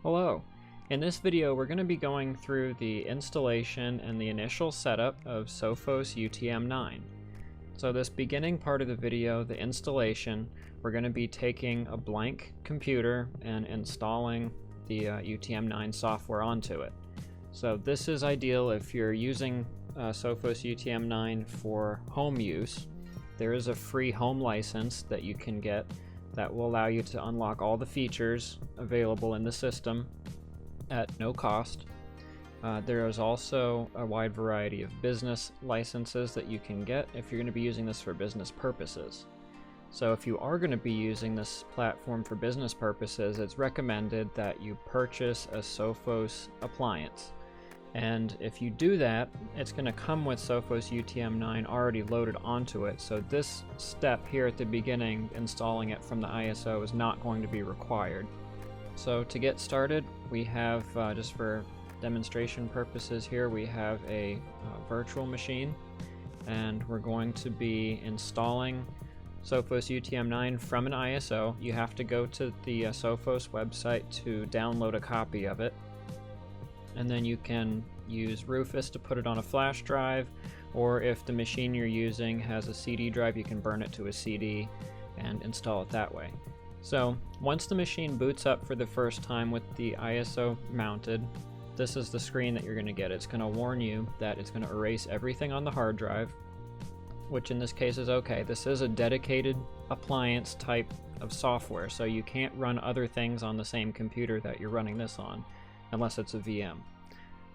Hello. In this video we're going to be going through the installation and the initial setup of Sophos UTM 9. So this beginning part of the video, the installation, we're going to be taking a blank computer and installing the UTM 9 software onto it. So this is ideal if you're using Sophos UTM 9 for home use. There is a free home license that you can get that will allow you to unlock all the features available in the system at no cost. There is also a wide variety of business licenses that you can get if you're going to be using this for business purposes. So if you are going to be using this platform for business purposes, it's recommended that you purchase a Sophos appliance. And if you do that, it's going to come with Sophos UTM 9 already loaded onto it. So this step here at the beginning, installing it from the ISO, is not going to be required. So to get started, we have, just for demonstration purposes here, we have a virtual machine. And we're going to be installing Sophos UTM 9 from an ISO. You have to go to the Sophos website to download a copy of it. And then you can use Rufus to put it on a flash drive, or if the machine you're using has a CD drive, you can burn it to a CD and install it that way. So once the machine boots up for the first time with the ISO mounted, this is the screen that you're going to get. It's going to warn you that it's going to erase everything on the hard drive, which in this case is okay. This is a dedicated appliance type of software, so you can't run other things on the same computer that you're running this on, unless it's a VM.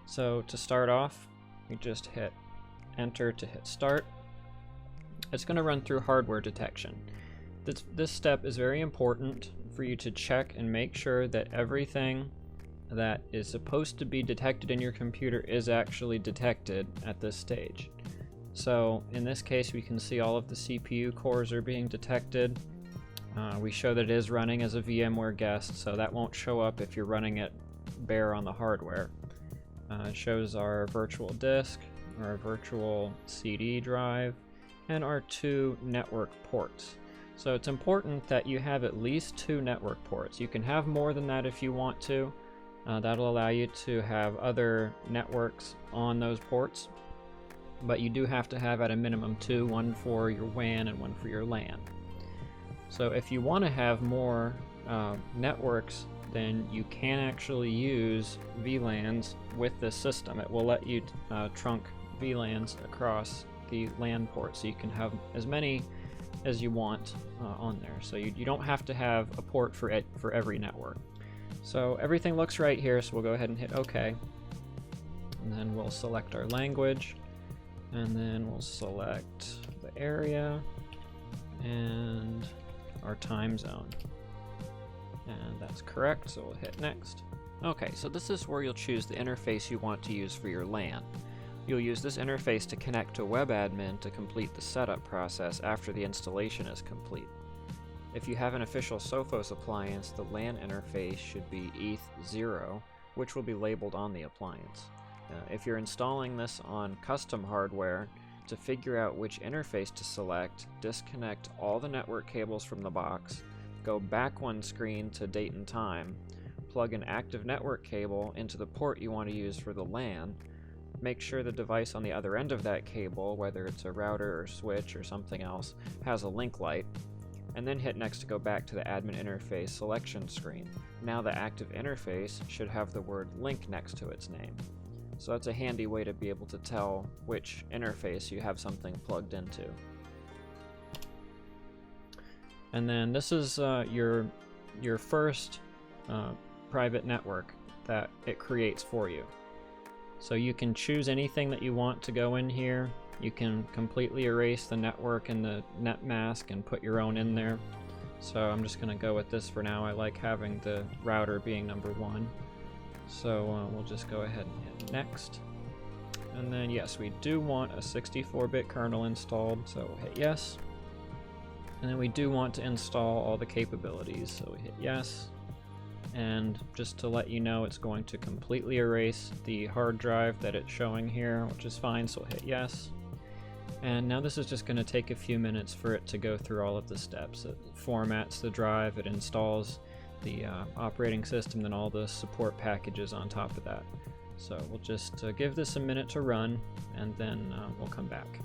So to start off, you just hit enter to hit start. It's going to run through hardware detection. This step is very important for you to check and make sure that everything that is supposed to be detected in your computer is actually detected at this stage. So in this case, we can see all of the CPU cores are being detected. We show that it is running as a VMware guest, so that won't show up if you're running it bare on the hardware. It shows our virtual disk, our virtual CD drive, and our 2 network ports. So it's important that you have at least 2 network ports. You can have more than that if you want to. That'll allow you to have other networks on those ports, but you do have to have at a minimum 2, one for your WAN and one for your LAN. So if you want to have more networks, then you can actually use VLANs with this system. It will let you trunk VLANs across the LAN port, so you can have as many as you want on there. So you don't have to have a port for every network. So everything looks right here, so we'll go ahead and hit OK. And then we'll select our language, and then we'll select the area and our time zone. And that's correct, so we'll hit next. Okay, so this is where you'll choose the interface you want to use for your LAN. You'll use this interface to connect to WebAdmin to complete the setup process after the installation is complete. If you have an official Sophos appliance, the LAN interface should be ETH0, which will be labeled on the appliance. If you're installing this on custom hardware, to figure out which interface to select, disconnect all the network cables from the box, go back one screen to date and time, plug an active network cable into the port you want to use for the LAN, make sure the device on the other end of that cable, whether it's a router or switch or something else, has a link light, and then hit next to go back to the admin interface selection screen. Now the active interface should have the word link next to its name. So that's a handy way to be able to tell which interface you have something plugged into. And then this is your first private network that it creates for you. So you can choose anything that you want to go in here. You can completely erase the network and the net mask and put your own in there. So I'm just going to go with this for now. I like having the router being number 1. So we'll just go ahead and hit next. And then yes, we do want a 64-bit kernel installed, so we'll hit yes. And then we do want to install all the capabilities, so we hit yes. And just to let you know, it's going to completely erase the hard drive that it's showing here, which is fine, so we'll hit yes. And now this is just going to take a few minutes for it to go through all of the steps. It formats the drive, it installs the operating system, then all the support packages on top of that. So we'll just give this a minute to run, and then we'll come back.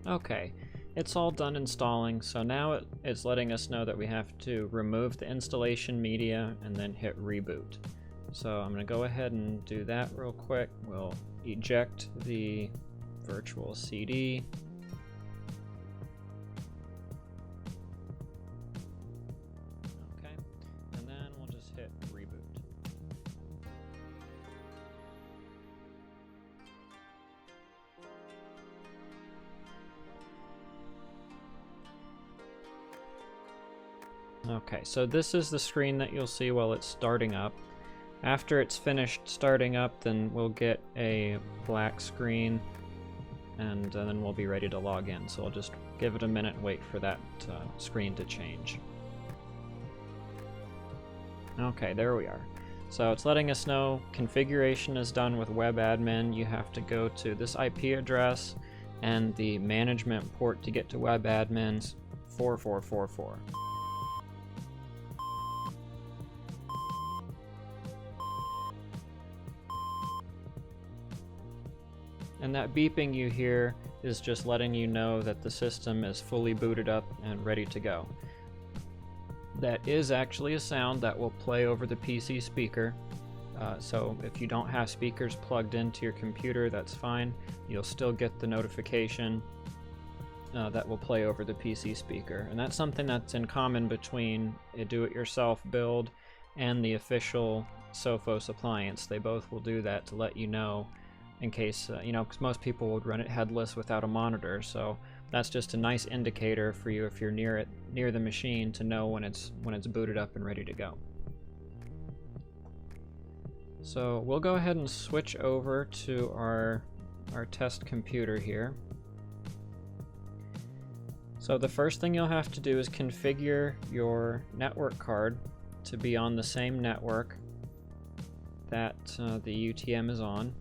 Okay, it's all done installing, so now it's letting us know that we have to remove the installation media and then hit reboot. So I'm going to go ahead and do that real quick. We'll eject the virtual CD. Okay, and then we'll just hit reboot. Okay, so this is the screen that you'll see while it's starting up. After it's finished starting up, then we'll get a black screen, and then we'll be ready to log in. So I'll just give it a minute and wait for that screen to change. Okay, there we are. So it's letting us know configuration is done with web admin. You have to go to this IP address and the management port to get to web admins 4444. And that beeping you hear is just letting you know that the system is fully booted up and ready to go. That is actually a sound that will play over the PC speaker. So if you don't have speakers plugged into your computer, that's fine. You'll still get the notification that will play over the PC speaker. And that's something that's in common between a do-it-yourself build and the official Sophos appliance. They both will do that to let you know, in case, because most people would run it headless without a monitor, so that's just a nice indicator for you if you're near the machine to know when it's booted up and ready to go. So we'll go ahead and switch over to our test computer here. So the first thing you'll have to do is configure your network card to be on the same network that the UTM is on.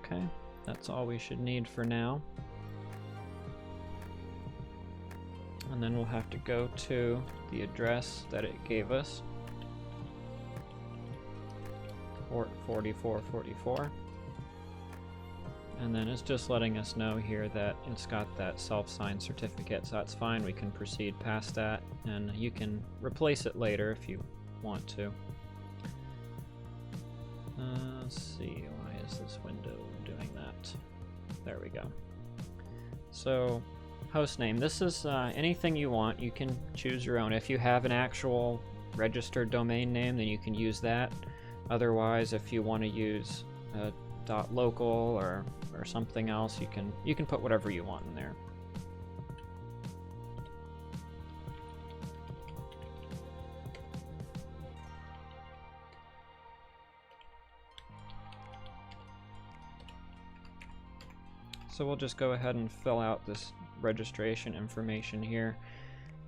Okay, that's all we should need for now. And then we'll have to go to the address that it gave us, port 4444. And then it's just letting us know here that it's got that self-signed certificate, so that's fine. We can proceed past that, and you can replace it later if you want to. Let's see, why is this window doing that? There we go. So, hostname. This is anything you want. You can choose your own. If you have an actual registered domain name, then you can use that. Otherwise, if you want to use .local or something else, you can put whatever you want in there. So we'll just go ahead and fill out this registration information here.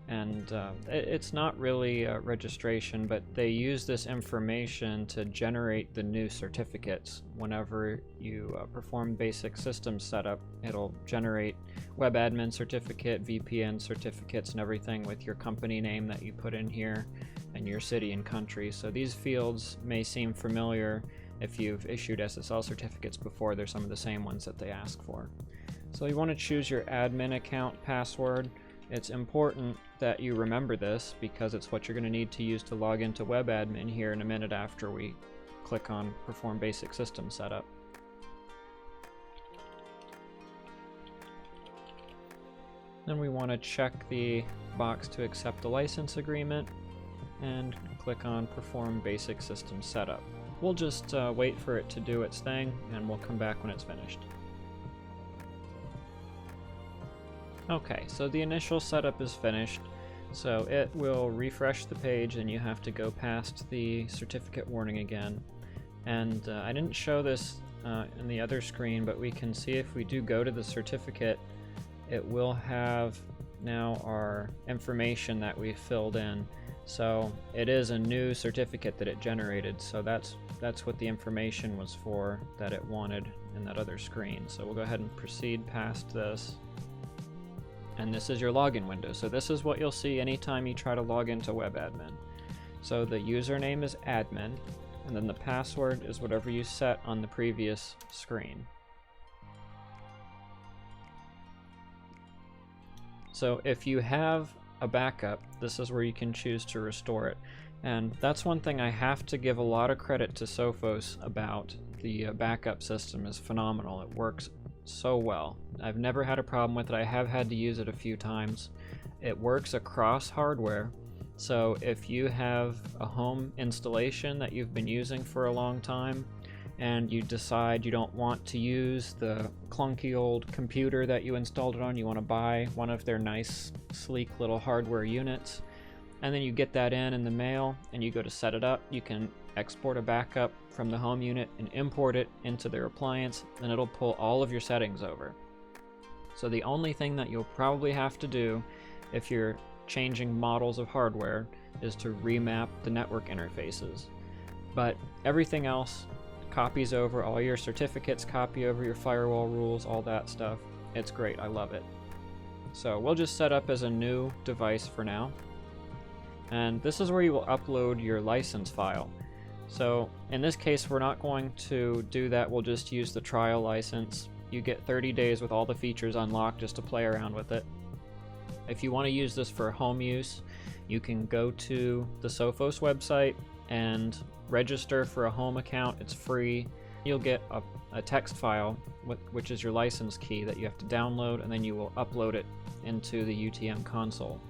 And it's not really a registration, but they use this information to generate the new certificates. Whenever you perform basic system setup, it'll generate web admin certificate, VPN certificates, and everything with your company name that you put in here and your city and country. So these fields may seem familiar if you've issued SSL certificates before. They're some of the same ones that they ask for. So you want to choose your admin account password. It's important that you remember this because it's what you're going to need to use to log into web admin here in a minute after we click on perform basic system setup. Then we want to check the box to accept the license agreement and click on perform basic system setup. we'll just wait for it to do its thing, and we'll come back when it's finished. Okay, so the initial setup is finished, so it will refresh the page and you have to go past the certificate warning again. And I didn't show this in the other screen, but we can see if we do go to the certificate, it will have now our information that we filled in. So it is a new certificate that it generated, so that's what the information was for that it wanted in that other screen. So we'll go ahead and proceed past this. And this is your login window. So this is what you'll see anytime you try to log into WebAdmin. So the username is admin, and then the password is whatever you set on the previous screen. So if you have a backup, this is where you can choose to restore it. And that's one thing I have to give a lot of credit to Sophos about. The backup system is phenomenal. It works so well. I've never had a problem with it. I have had to use it a few times. It works across hardware. So if you have a home installation that you've been using for a long time and you decide you don't want to use the clunky old computer that you installed it on, you want to buy one of their nice sleek little hardware units, and then you get that in the mail and you go to set it up, you can export a backup from the home unit and import it into their appliance, and it'll pull all of your settings over. So the only thing that you'll probably have to do if you're changing models of hardware is to remap the network interfaces. But everything else copies over, all your certificates copy over your firewall rules, all that stuff. It's great, I love it. So we'll just set up as a new device for now. And this is where you will upload your license file. So in this case, we're not going to do that. We'll just use the trial license. You get 30 days with all the features unlocked just to play around with it. If you want to use this for home use, you can go to the Sophos website and register for a home account. It's free. You'll get a text file, which is your license key that you have to download, and then you will upload it into the UTM console.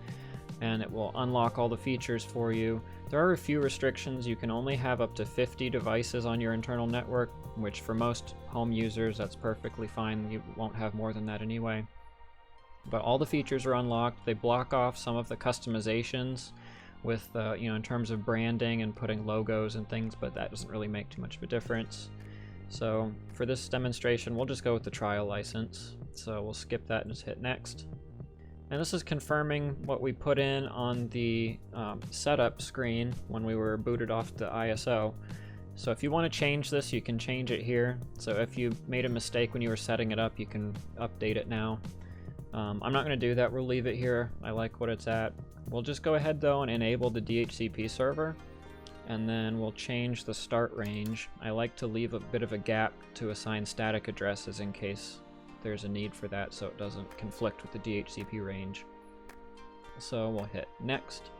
And it will unlock all the features for you. There are a few restrictions. You can only have up to 50 devices on your internal network, which for most home users, that's perfectly fine. You won't have more than that anyway. But all the features are unlocked. They block off some of the customizations with, in terms of branding and putting logos and things, but that doesn't really make too much of a difference. So for this demonstration, we'll just go with the trial license. So we'll skip that and just hit next. And this is confirming what we put in on the setup screen when we were booted off the ISO. So if you want to change this, you can change it here. So if you made a mistake when you were setting it up, you can update it now. I'm not going to do that. We'll leave it here. I like what it's at. We'll just go ahead though and enable the DHCP server, and then we'll change the start range. I like to leave a bit of a gap to assign static addresses in case there's a need for that, so it doesn't conflict with the DHCP range. So we'll hit next.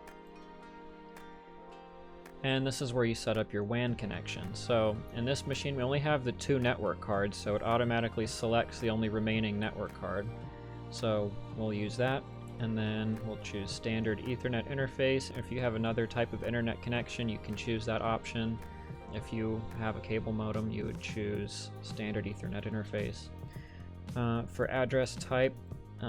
And this is where you set up your WAN connection. So in this machine, we only have the 2 network cards, so it automatically selects the only remaining network card. So we'll use that, and then we'll choose standard Ethernet interface. If you have another type of internet connection, you can choose that option. If you have a cable modem, you would choose standard Ethernet interface. For address type,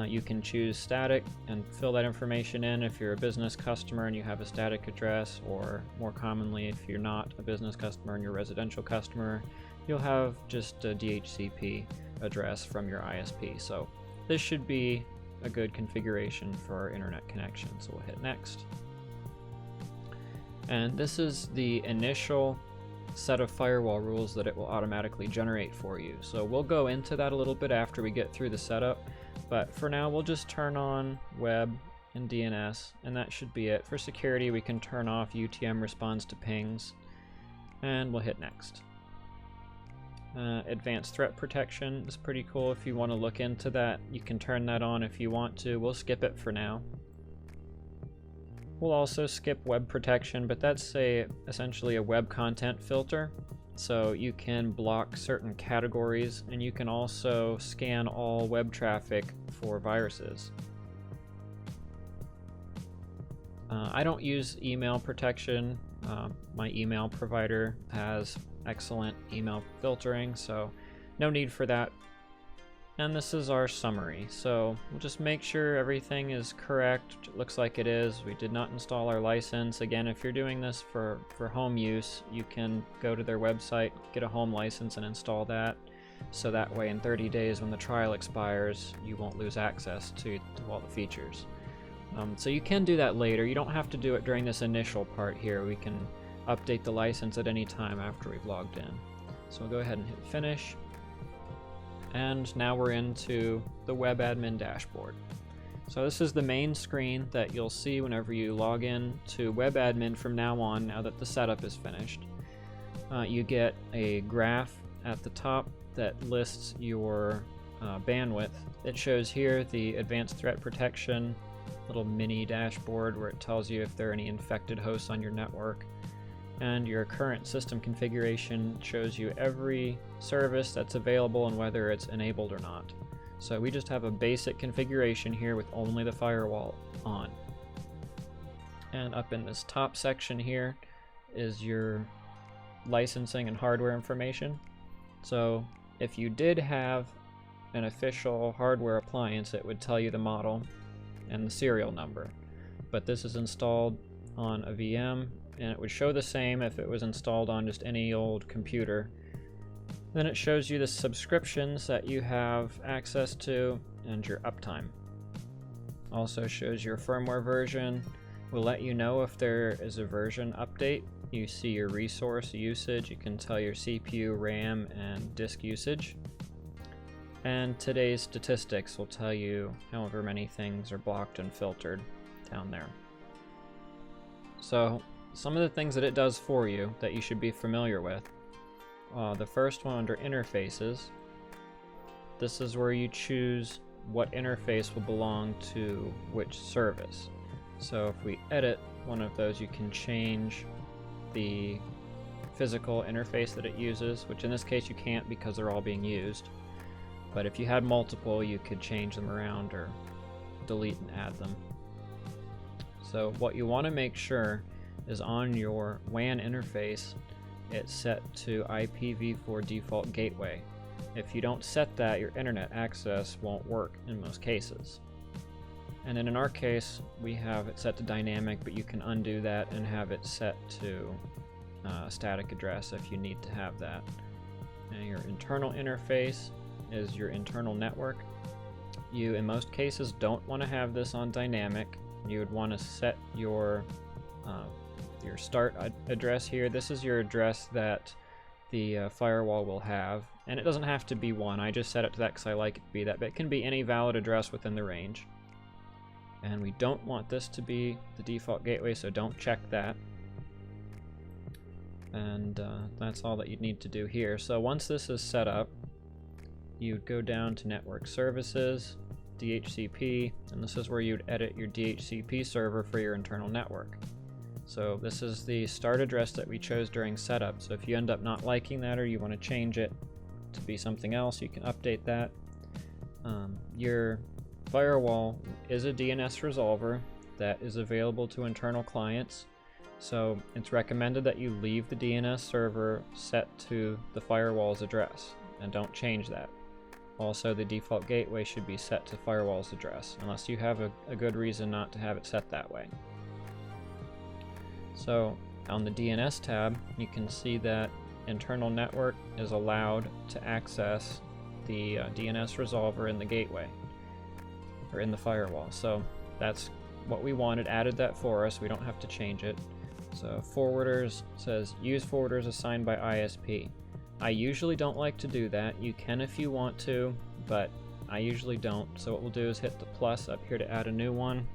you can choose static and fill that information in if you're a business customer and you have a static address, or more commonly, if you're not a business customer and you're a residential customer, you'll have just a DHCP address from your ISP. So this should be a good configuration for our internet connection. So we'll hit next. And this is the initial set of firewall rules that it will automatically generate for you. So we'll go into that a little bit after we get through the setup, but for now we'll just turn on web and DNS, and that should be it. For security, we can turn off UTM responds to pings, and we'll hit next. Advanced threat protection is pretty cool. If you want to look into that, you can turn that on if you want to. We'll skip it for now. We'll also skip web protection, but that's essentially a web content filter. So you can block certain categories, and you can also scan all web traffic for viruses. I don't use email protection. My email provider has excellent email filtering, so no need for that. And this is our summary, so we'll just make sure everything is correct. It looks like it is. We did not install our license. Again, if you're doing this for home use, you can go to their website, get a home license, and install that. So that way in 30 days when the trial expires, you won't lose access to all the features. So you can do that later. You don't have to do it during this initial part here. We can update the license at any time after we've logged in. So we'll go ahead and hit finish. And now we're into the web admin dashboard. So this is the main screen that you'll see whenever you log in to web admin from now on, now that the setup is finished. You get a graph at the top that lists your bandwidth. It shows here the advanced threat protection little mini dashboard where it tells you if there are any infected hosts on your network. And your current system configuration shows you every service that's available and whether it's enabled or not. So we just have a basic configuration here with only the firewall on. And up in this top section here is your licensing and hardware information. So if you did have an official hardware appliance, it would tell you the model and the serial number. But this is installed on a VM, and it would show the same if it was installed on just any old computer. Then it shows you the subscriptions that you have access to and your uptime. Also shows your firmware version. Will let you know if there is a version update. You see your resource usage. You can tell your CPU, RAM, and disk usage. And today's statistics will tell you however many things are blocked and filtered down there. So some of the things that it does for you that you should be familiar with. The first one under interfaces. This is where you choose what interface will belong to which service. So if we edit one of those, you can change the physical interface that it uses, which in this case you can't because they're all being used. But if you had multiple, you could change them around or delete and add them. So what you want to make sure is on your WAN interface, it's set to IPv4 default gateway. If you don't set that, your internet access won't work in most cases. And then in our case, we have it set to dynamic, but you can undo that and have it set to a static address if you need to have that. And your internal interface is your internal network. You, in most cases, don't want to have this on dynamic. You would want to set your start address here. This is your address that the firewall will have, and it doesn't have to be one. I just set it to that because I like it to be that, but it can be any valid address within the range. And we don't want this to be the default gateway, so don't check that. And that's all that you'd need to do here. So once this is set up, you'd go down to Network Services, DHCP, and this is where you'd edit your DHCP server for your internal network. So this is the start address that we chose during setup. So if you end up not liking that or you want to change it to be something else, you can update that. Your firewall is a DNS resolver that is available to internal clients. So it's recommended that you leave the DNS server set to the firewall's address and don't change that. Also, the default gateway should be set to firewall's address, unless you have a good reason not to have it set that way. So on the DNS tab, you can see that internal network is allowed to access the DNS resolver in the gateway, or in the firewall. So that's what we wanted, added that for us. We don't have to change it. So forwarders says use forwarders assigned by ISP. I usually don't like to do that. You can if you want to, but I usually don't. So what we'll do is hit the plus up here to add a new one.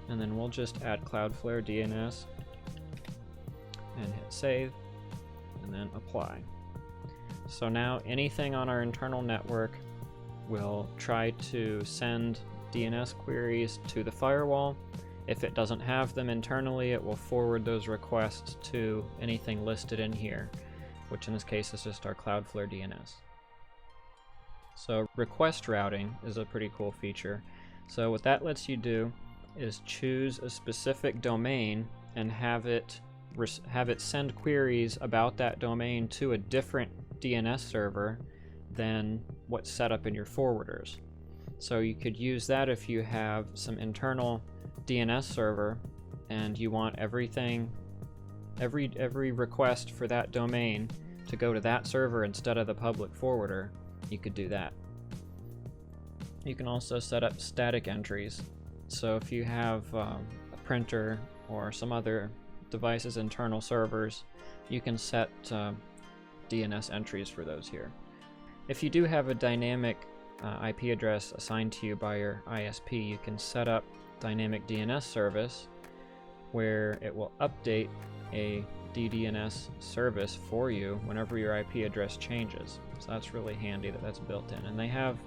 And then we'll just add Cloudflare DNS and hit save and then apply. So now anything on our internal network will try to send DNS queries to the firewall. If it doesn't have them internally, it will forward those requests to anything listed in here, which in this case is just our Cloudflare DNS. So request routing is a pretty cool feature. So what that lets you do is choose a specific domain and have it have it send queries about that domain to a different DNS server than what's set up in your forwarders. So you could use that if you have some internal DNS server and you want everything, every request for that domain to go to that server instead of the public forwarder. You could do that. You can also set up static entries. So if you have a printer or some other device's internal servers, you can set DNS entries for those here. If you do have a dynamic IP address assigned to you by your ISP, you can set up dynamic DNS service where it will update a DDNS service for you whenever your IP address changes. So that's really handy that that's built in. And they have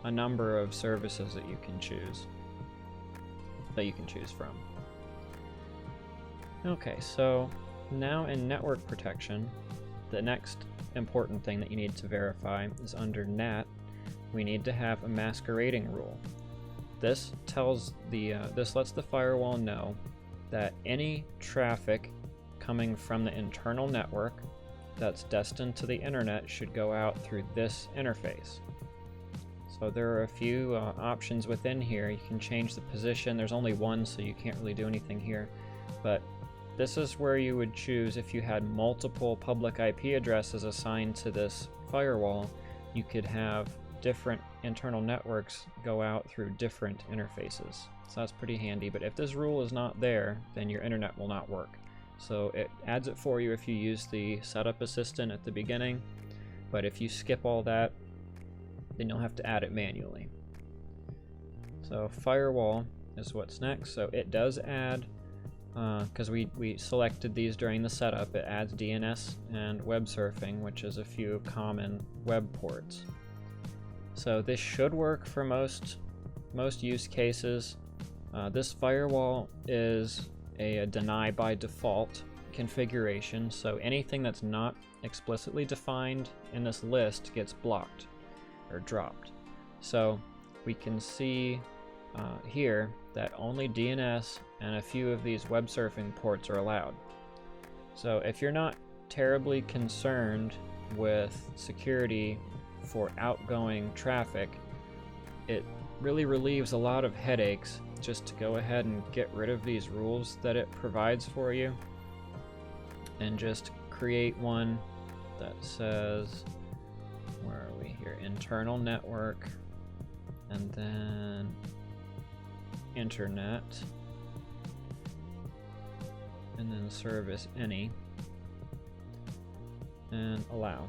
a number of services that you can choose from. Okay, so now in network protection, the next important thing that you need to verify is under NAT. We need to have a masquerading rule. This tells this lets the firewall know that any traffic coming from the internal network that's destined to the internet should go out through this interface. So there are a few options within here. You can change the position. There's only one, so you can't really do anything here. But this is where you would choose if you had multiple public IP addresses assigned to this firewall. You could have different internal networks go out through different interfaces. So that's pretty handy. But if this rule is not there, then your internet will not work. So it adds it for you if you use the setup assistant at the beginning. But if you skip all that, then you'll have to add it manually. So firewall is what's next. So it does add, because we selected these during the setup, it adds DNS and web surfing, which is a few common web ports. So this should work for most use cases. This firewall is a deny by default configuration, so anything that's not explicitly defined in this list gets blocked or dropped. So we can see here that only DNS and a few of these web surfing ports are allowed. So if you're not terribly concerned with security for outgoing traffic, it really relieves a lot of headaches just to go ahead and get rid of these rules that it provides for you and just create one that says, where are we here, internal network, and then internet, and then service any, and allow,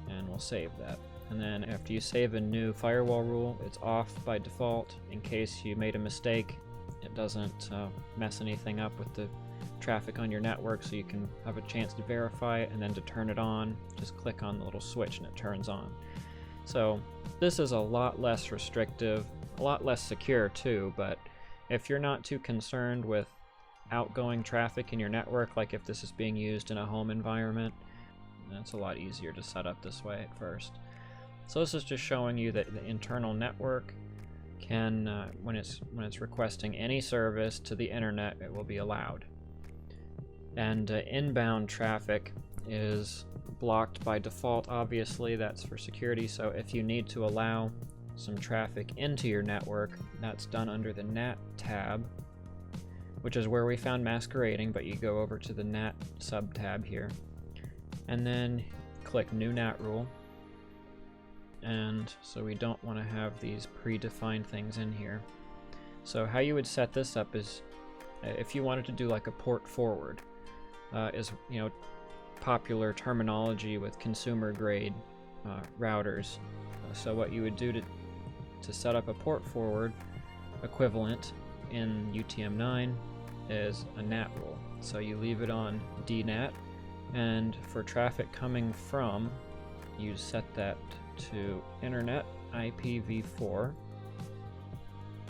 and we'll save that. And then after you save a new firewall rule, it's off by default in case you made a mistake. It doesn't mess anything up with the traffic on your network, so you can have a chance to verify it, and then to turn it on, just click on the little switch and it turns on. So this is a lot less restrictive, a lot less secure too, but if you're not too concerned with outgoing traffic in your network, like if this is being used in a home environment, it's a lot easier to set up this way at first. So this is just showing you that the internal network can, when it's requesting any service to the internet, it will be allowed. And inbound traffic is blocked by default, obviously, that's for security. So if you need to allow some traffic into your network, that's done under the NAT tab, which is where we found masquerading, but you go over to the NAT sub-tab here, and then click New NAT Rule. And so we don't want to have these predefined things in here. So how you would set this up is, if you wanted to do like a port forward, is, you know, popular terminology with consumer grade routers. So what you would do to set up a port forward equivalent in UTM-9 is a NAT rule. So you leave it on DNAT, and for traffic coming from, you set that to internet IPv4.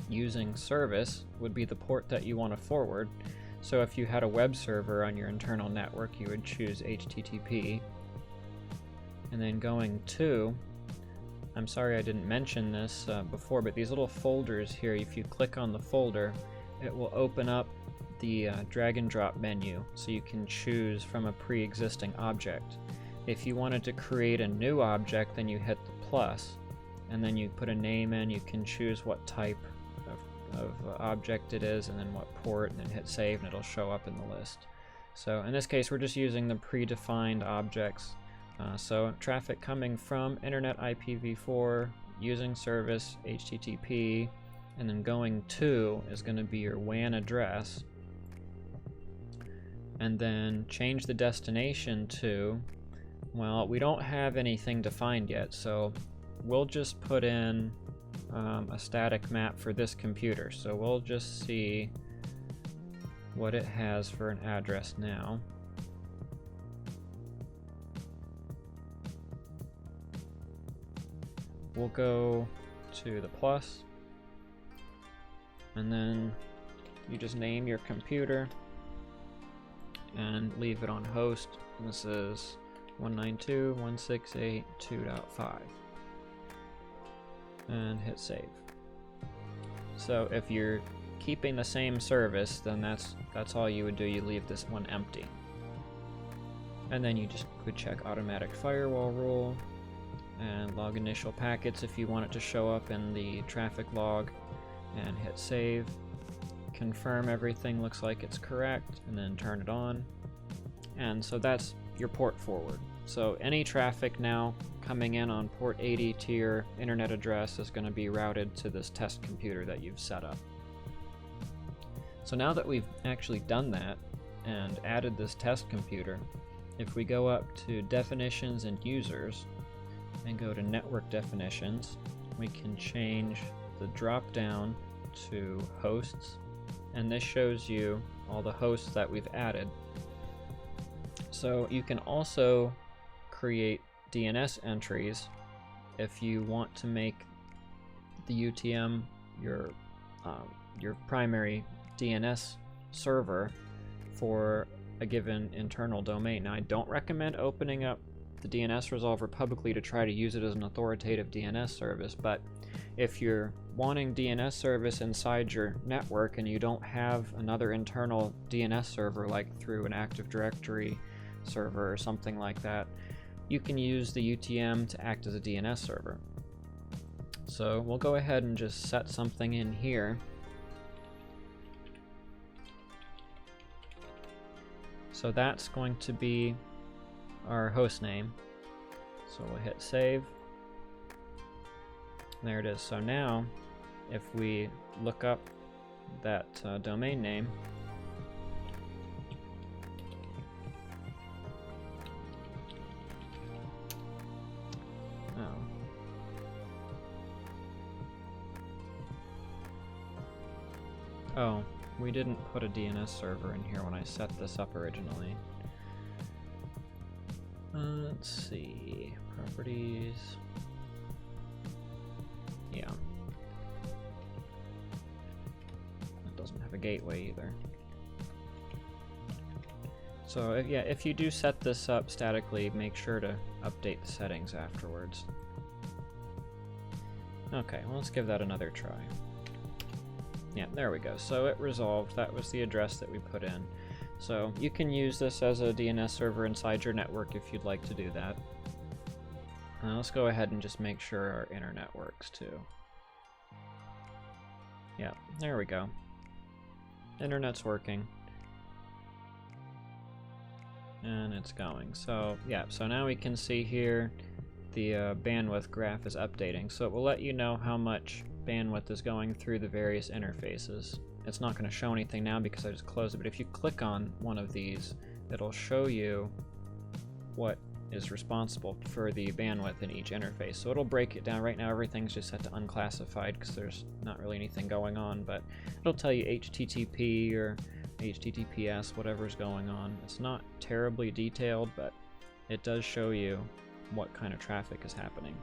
Using service would be the port that you want to forward. So if you had a web server on your internal network, you would choose HTTP. And then going to, I'm sorry I didn't mention this before, but these little folders here, if you click on the folder, it will open up the drag and drop menu so you can choose from a pre-existing object. If you wanted to create a new object, then you hit the plus, and then you put a name in. You can choose what type of object it is, and then what port, and then hit save, and it'll show up in the list. So in this case, we're just using the predefined objects. So traffic coming from Internet IPv4, using service HTTP, and then going to is going to be your WAN address. And then change the destination to, well, we don't have anything defined yet, so we'll just put in a static map for this computer. So we'll just see what it has for an address now. We'll go to the plus, and then you just name your computer and leave it on host. This is 192.168.2.5, and hit save. So if you're keeping the same service, then that's all you would do. You leave this one empty, and then you just would check automatic firewall rule and log initial packets if you want it to show up in the traffic log, and hit save. Confirm everything looks like it's correct, and then turn it on. And so that's your port forward. So any traffic now coming in on port 80 to your internet address is going to be routed to this test computer that you've set up. So now that we've actually done that and added this test computer, if we go up to definitions and users and go to network definitions, we can change the drop down to hosts, and this shows you all the hosts that we've added. So you can also create DNS entries if you want to make the UTM your primary DNS server for a given internal domain. Now, I don't recommend opening up the DNS resolver publicly to try to use it as an authoritative DNS service, but if you're wanting DNS service inside your network and you don't have another internal DNS server, like through an Active Directory server or something like that, you can use the UTM to act as a DNS server. So we'll go ahead and just set something in here. So that's going to be our host name. So we'll hit save. There it is. So now if we look up that domain name, oh, we didn't put a DNS server in here when I set this up originally. Let's see, properties. Yeah. It doesn't have a gateway either. So if you do set this up statically, make sure to update the settings afterwards. Okay, well, let's give that another try. Yeah, there we go. So it resolved. That was the address that we put in. So you can use this as a DNS server inside your network if you'd like to do that. Let's go ahead and just make sure our internet works too. Yeah, there we go. Internet's working. And it's going. So yeah, so now we can see here the bandwidth graph is updating. So it will let you know how much bandwidth is going through the various interfaces. It's not going to show anything now because I just closed it, but if you click on one of these, it'll show you what is responsible for the bandwidth in each interface. So it'll break it down. Right now everything's just set to unclassified because there's not really anything going on, but it'll tell you HTTP or HTTPS, whatever's going on. It's not terribly detailed, but it does show you what kind of traffic is happening.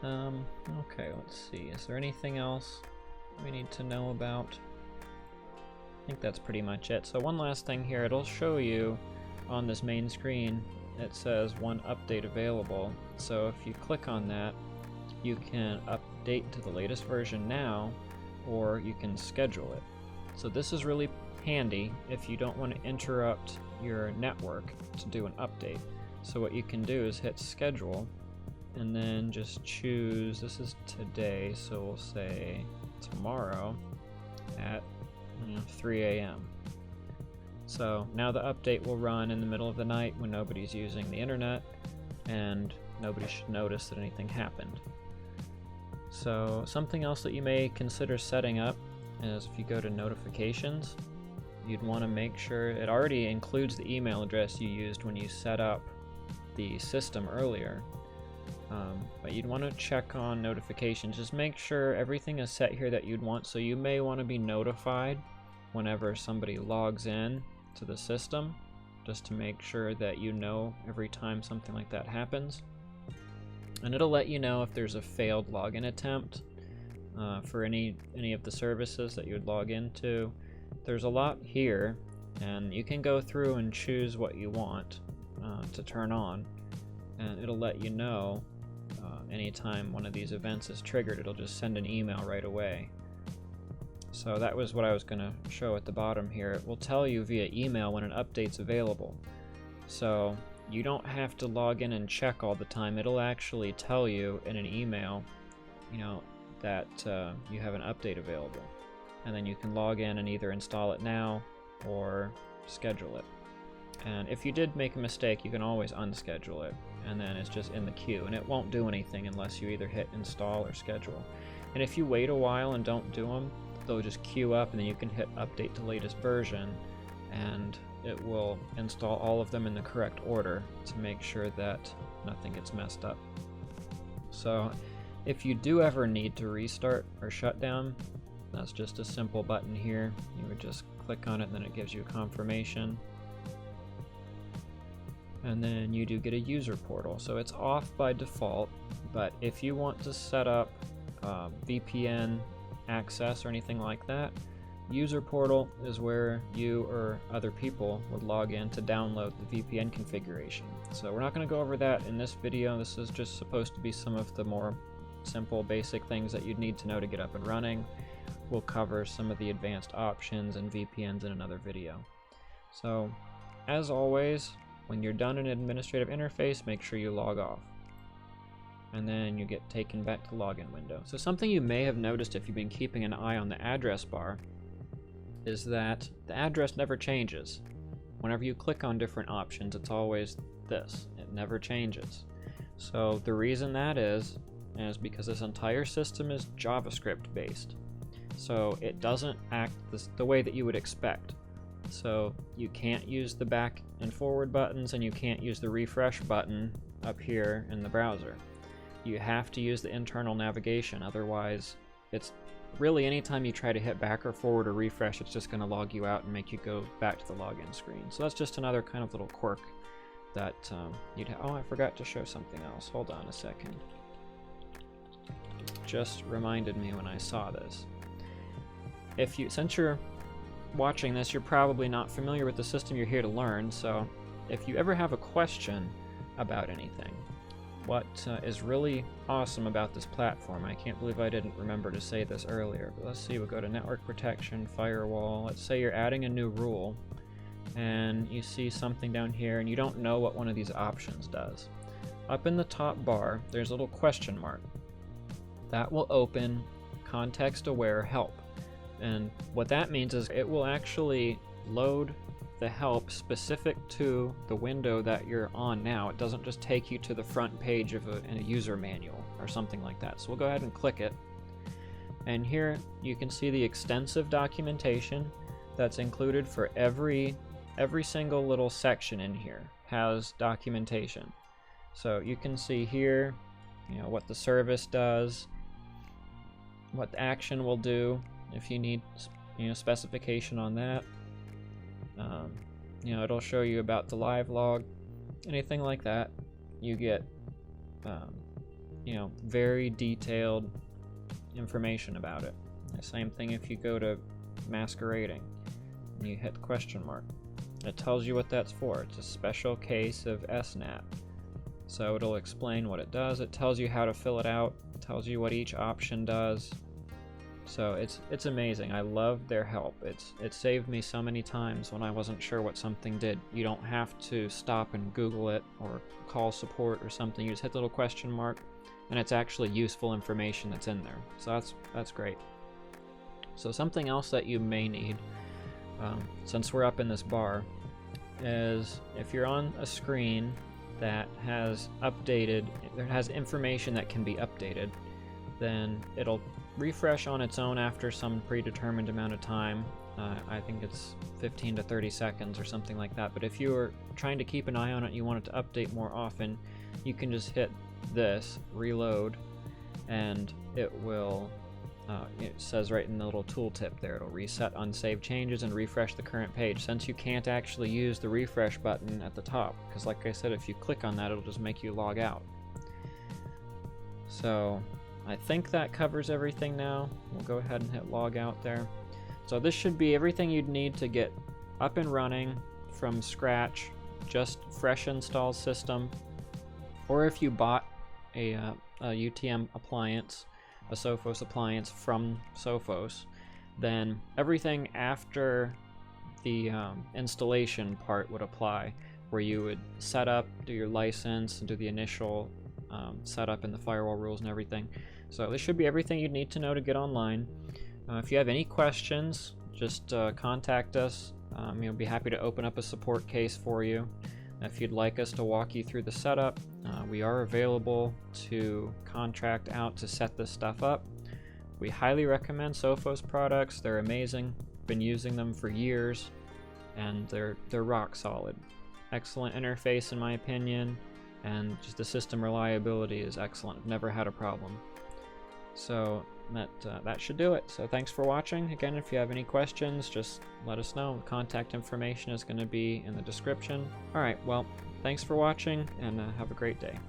Okay, let's see. Is there anything else we need to know about? I think that's pretty much it. So one last thing here, it'll show you on this main screen, it says one update available. So if you click on that, you can update to the latest version now, or you can schedule it. So this is really handy if you don't want to interrupt your network to do an update. So what you can do is hit schedule and then just choose, this is today, so we'll say tomorrow at 3 a.m. So now the update will run in the middle of the night when nobody's using the internet, and nobody should notice that anything happened. So something else that you may consider setting up is if you go to notifications, you'd want to make sure it already includes the email address you used when you set up the system earlier. But you'd want to check on notifications. Just make sure everything is set here that you'd want. So you may want to be notified whenever somebody logs in to the system, just to make sure that you know every time something like that happens. And it'll let you know if there's a failed login attempt for any of the services that you would log into. There's a lot here, and you can go through and choose what you want to turn on, and it'll let you know anytime one of these events is triggered. It'll just send an email right away. So that was what I was going to show at the bottom here. It will tell you via email when an update's available. So you don't have to log in and check all the time. It'll actually tell you in an email, that you have an update available. And then you can log in and either install it now or schedule it. And if you did make a mistake, you can always unschedule it, and then it's just in the queue, and it won't do anything unless you either hit install or schedule. And if you wait a while and don't do them, they'll just queue up, and then you can hit update to latest version, and it will install all of them in the correct order to make sure that nothing gets messed up. So if you do ever need to restart or shut down, that's just a simple button here. You would just click on it, and then it gives you a confirmation. And then you do get a user portal. So it's off by default, but if you want to set up VPN access or anything like that, user portal is where you or other people would log in to download the VPN configuration. So we're not going to go over that in this video. This is just supposed to be some of the more simple basic things that you'd need to know to get up and running. We'll cover some of the advanced options and VPNs in another video. So as always, when you're done in administrative interface, make sure you log off. And then you get taken back to the login window. So something you may have noticed if you've been keeping an eye on the address bar is that the address never changes. Whenever you click on different options, it's always this. It never changes. So the reason that is because this entire system is JavaScript based. So it doesn't act the way that you would expect. So you can't use the back and forward buttons, and you can't use the refresh button up here in the browser. You have to use the internal navigation, otherwise it's really anytime you try to hit back or forward or refresh, it's just going to log you out and make you go back to the login screen. So that's just another kind of little quirk that you'd have. Oh, I forgot to show something else. Hold on a second. Just reminded me when I saw this. Since you're watching this, you're probably not familiar with the system. You're here to learn. So if you ever have a question about anything, what is really awesome about this platform, I can't believe I didn't remember to say this earlier, but let's see, we'll go to network protection, firewall. Let's say you're adding a new rule and you see something down here and you don't know what one of these options does. Up in the top bar, there's a little question mark. That will open ContextAware Help. And what that means is it will actually load the help specific to the window that you're on now. It doesn't just take you to the front page of a user manual or something like that. So we'll go ahead and click it. And here you can see the extensive documentation that's included for every single little section in here has documentation. So you can see here, what the service does, what the action will do, if you need, specification on that. It'll show you about the live log, anything like that. You get, very detailed information about it. The same thing if you go to masquerading and you hit the question mark. It tells you what that's for. It's a special case of SNAT. So it'll explain what it does. It tells you how to fill it out. It tells you what each option does. So it's amazing. I love their help. It saved me so many times when I wasn't sure what something did. You don't have to stop and Google it or call support or something. You just hit the little question mark, and it's actually useful information that's in there. So that's great. So something else that you may need, since we're up in this bar, is if you're on a screen that has information that can be updated, then it'll refresh on its own after some predetermined amount of time. I think it's 15 to 30 seconds or something like that. But if you're trying to keep an eye on it and you want it to update more often, you can just hit this, reload, and it will, it says right in the little tooltip there, it'll reset unsaved changes and refresh the current page, since you can't actually use the refresh button at the top, because like I said, if you click on that, it'll just make you log out. So I think that covers everything now. We'll go ahead and hit log out there. So this should be everything you'd need to get up and running from scratch, just fresh install system. Or if you bought a UTM appliance, a Sophos appliance from Sophos, then everything after the installation part would apply, where you would set up, do your license, and do the initial setup and the firewall rules and everything. So this should be everything you'd need to know to get online. If you have any questions, just contact us. We'll be happy to open up a support case for you. If you'd like us to walk you through the setup, we are available to contract out to set this stuff up. We highly recommend Sophos products. They're amazing. Been using them for years, and they're rock solid. Excellent interface in my opinion, and just the system reliability is excellent. I've never had a problem. So that should do it. So thanks for watching. Again, if you have any questions, just let us know. Contact information is going to be in the description. All right, well, thanks for watching, and have a great day.